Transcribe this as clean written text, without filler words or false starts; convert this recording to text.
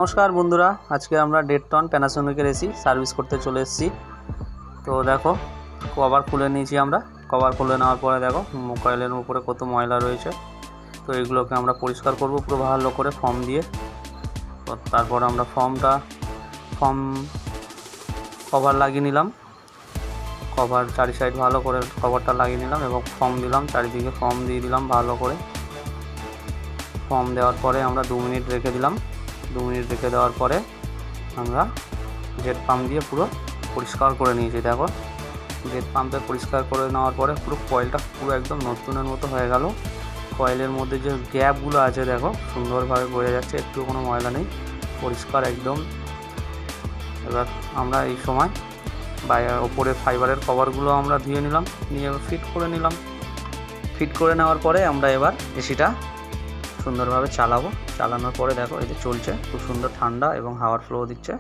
नमस्कार बंधुरा आज के আমরা 1.5 টন প্যানাসোনিকের এসি সার্ভিস করতে চলে এসেছি। তো দেখো কভার খুলে নিয়েছি আমরা। কভার খুলে নেওয়ার পরে দেখো কয়েলের উপরে কত ময়লা রয়েছে। তো এগুলোকে আমরা পরিষ্কার করব পুরো ভালো করে ফর্ম দিয়ে। তো তারপর আমরা ফর্ম কভার লাগিয়ে নিলাম। কভার চারি সাইড ভালো করে কভারটা লাগিয়ে নিলাম এবং ফর্ম দিলাম, চারিদিকে ফর্ম দিয়ে দিলাম ভালো করে। ফর্ম দেওয়ার পরে আমরা 2 মিনিট রেখে দিলাম। 2 মিনিট রেখে দেওয়ার পরে আমরা জেট পাম্প দিয়ে পুরো পরিষ্কার করে নিয়েছি। দেখো জেট পাম্পে পরিষ্কার করে নেওয়ার পরে পুরো কয়েলটা পুরো একদম নতুনের মতো হয়ে গেল। কয়েলের মধ্যে যে গ্যাপগুলো আছে দেখো সুন্দরভাবে বোঝা যাচ্ছে, একটু কোনো ময়লা নেই, পরিষ্কার একদম। এবার আমরা এই সময় ওপরে ফাইবারের কভারগুলো আমরা ধুয়ে নিলাম, নিয়ে ফিট করে নিলাম। ফিট করে নেওয়ার পরে আমরা এবার এসিটা সুন্দরভাবে চালাবো। চালানোর পরে দেখো এই যে চলছে, খুব সুন্দর ঠান্ডা এবং হাওয়ার ফ্লো দিচ্ছে।